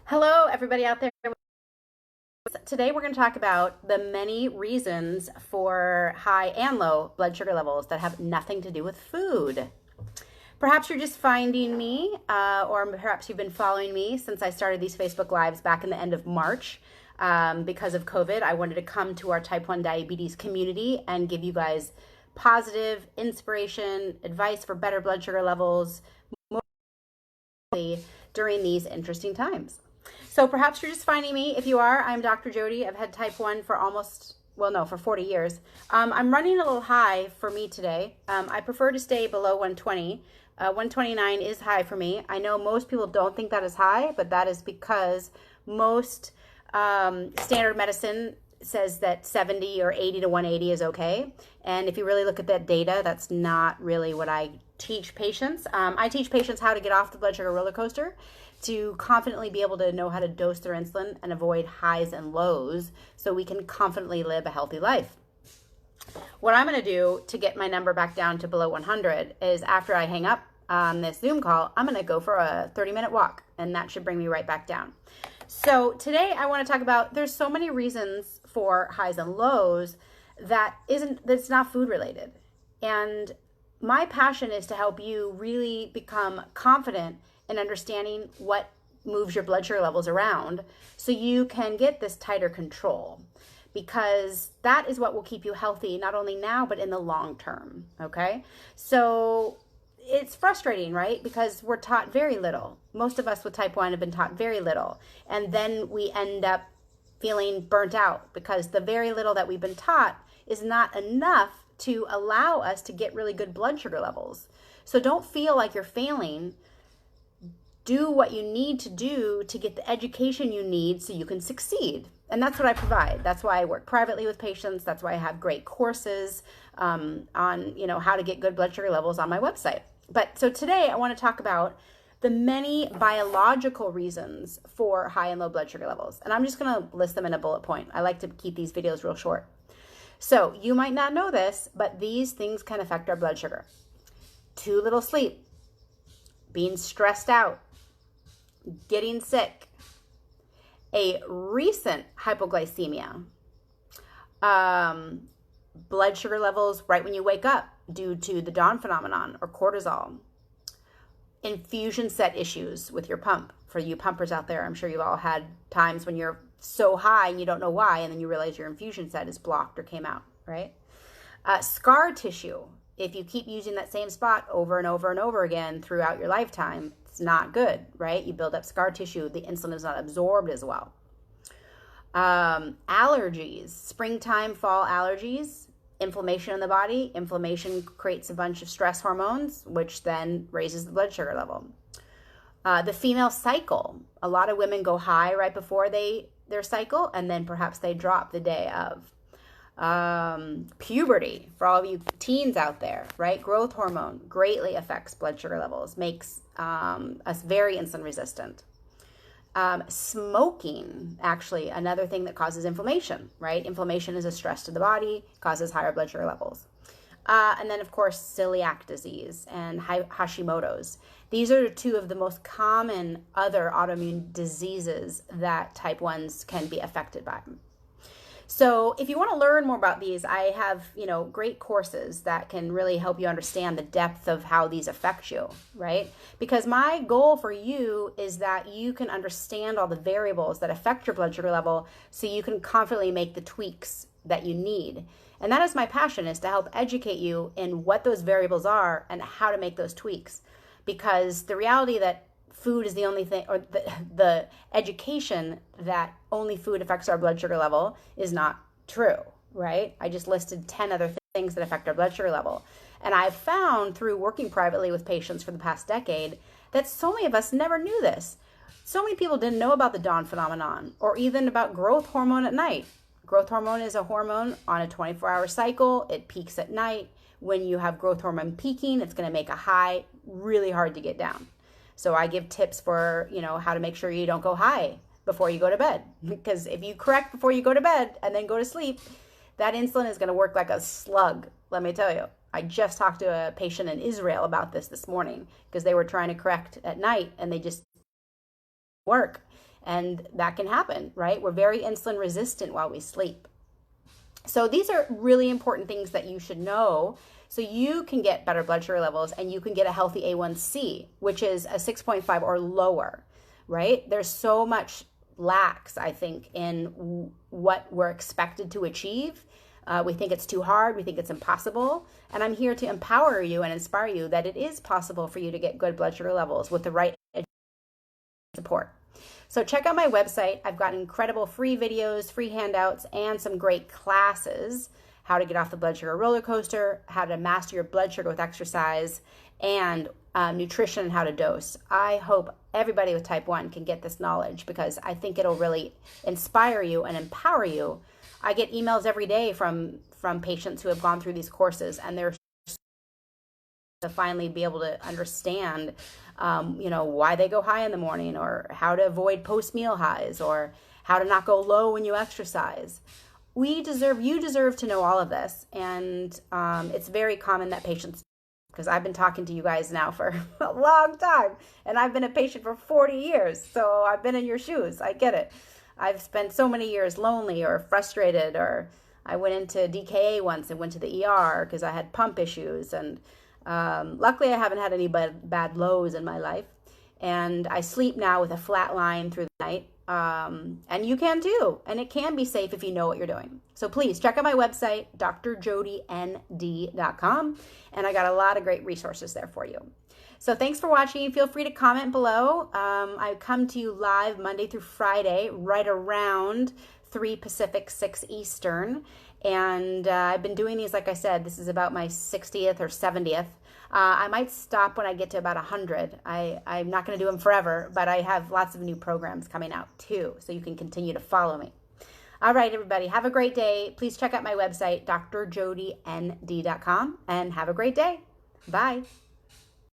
Hello, everybody out there. Today, we're going to talk about the many reasons for high and low blood sugar levels that have nothing to do with food. Perhaps you're just finding me, or perhaps you've been following me since I started these Facebook Lives back in the end of March. Because of COVID, I wanted to come to our type 1 diabetes community and give you guys positive inspiration, advice for better blood sugar levels during these interesting times. So perhaps you're just finding me. If you are, I'm Dr. Jody. I've had type 1 for for 40 years. I'm running a little high for me today. I prefer to stay below 120. 129 is high for me. I know most people don't think that is high, but that is because most standard medicine says that 70 or 80 to 180 is okay. And if you really look at that data, that's not really what I teach patients. I teach patients how to get off the blood sugar roller coaster to confidently be able to know how to dose their insulin and avoid highs and lows so we can confidently live a healthy life. What I'm going to do to get my number back down to below 100 is after I hang up on this Zoom call, I'm going to go for a 30-minute walk, and that should bring me right back down. So today I want to talk about, there's so many reasons for highs and lows that's not food related. And my passion is to help you really become confident in understanding what moves your blood sugar levels around so you can get this tighter control, because that is what will keep you healthy, not only now, but in the long term. Okay. So it's frustrating, right? Because we're taught very little. Most of us with type 1 have been taught very little. And then we end up feeling burnt out because the very little that we've been taught is not enough to allow us to get really good blood sugar levels. So don't feel like you're failing. Do what you need to do to get the education you need so you can succeed. And that's what I provide. That's why I work privately with patients. That's why I have great courses on how to get good blood sugar levels on my website. But so today I want to talk about the many biological reasons for high and low blood sugar levels. And I'm just going to list them in a bullet point. I like to keep these videos real short. So you might not know this, but these things can affect our blood sugar. Too little sleep, being stressed out, getting sick, a recent hypoglycemia, blood sugar levels right when you wake up due to the dawn phenomenon or cortisol, infusion set issues with your pump. For you pumpers out there, I'm sure you've all had times when you're so high and you don't know why, and then you realize your infusion set is blocked or came out, right? Scar tissue. If you keep using that same spot over and over and over again throughout your lifetime, it's not good, right? You build up scar tissue. The insulin is not absorbed as well. Allergies, springtime, fall allergies, inflammation in the body. Inflammation creates a bunch of stress hormones, which then raises the blood sugar level. The female cycle. A lot of women go high right before their cycle, and then perhaps they drop the day of. Puberty, for all of you teens out there, right? Growth hormone greatly affects blood sugar levels, makes us very insulin resistant. Smoking, actually, another thing that causes inflammation, right? Inflammation is a stress to the body, causes higher blood sugar levels. And then, of course, celiac disease and Hashimoto's. These are two of the most common other autoimmune diseases that type 1s can be affected by. So if you want to learn more about these, I have, great courses that can really help you understand the depth of how these affect you, right? Because my goal for you is that you can understand all the variables that affect your blood sugar level so you can confidently make the tweaks that you need. And that is my passion, is to help educate you in what those variables are and how to make those tweaks. Because the reality that food is the only thing, or the education that only food affects our blood sugar level is not true, right? I just listed 10 other things that affect our blood sugar level. And I've found through working privately with patients for the past decade that so many of us never knew this. So many people didn't know about the dawn phenomenon or even about growth hormone at night. Growth hormone is a hormone on a 24-hour cycle. It peaks at night. When you have growth hormone peaking, it's going to make a high really hard to get down. So I give tips for, how to make sure you don't go high before you go to bed. Because if you correct before you go to bed and then go to sleep, that insulin is going to work like a slug, let me tell you. I just talked to a patient in Israel about this morning because they were trying to correct at night and they just work. And that can happen, right? We're very insulin resistant while we sleep. So these are really important things that you should know so you can get better blood sugar levels and you can get a healthy A1C, which is a 6.5 or lower, right? There's so much lacks, I think, in what we're expected to achieve. We think it's too hard. We think it's impossible. And I'm here to empower you and inspire you that it is possible for you to get good blood sugar levels with the right support. So check out my website. I've got incredible free videos, free handouts, and some great classes. How to get off the blood sugar roller coaster, how to master your blood sugar with exercise, and nutrition and how to dose. I hope everybody with type 1 can get this knowledge because I think it'll really inspire you and empower you. I get emails every day from patients who have gone through these courses, and they're to finally be able to understand, why they go high in the morning, or how to avoid post-meal highs, or how to not go low when you exercise. You deserve to know all of this, and it's very common that patients, because I've been talking to you guys now for a long time, and I've been a patient for 40 years, so I've been in your shoes. I get it. I've spent so many years lonely or frustrated, or I went into DKA once and went to the ER because I had pump issues, and luckily I haven't had any bad lows in my life, and I sleep now with a flat line through the night. And you can too, and it can be safe if you know what you're doing. So please check out my website, drjodyn.com, and I got a lot of great resources there for you. So thanks for watching. Feel free to comment below. I come to you live Monday through Friday, right around 3 Pacific, 6 Eastern, and I've been doing these, like I said, this is about my 60th or 70th. I might stop when I get to about 100. I'm not going to do them forever, but I have lots of new programs coming out too, so you can continue to follow me. All right, everybody, have a great day. Please check out my website, drjodyn.com, and have a great day. Bye.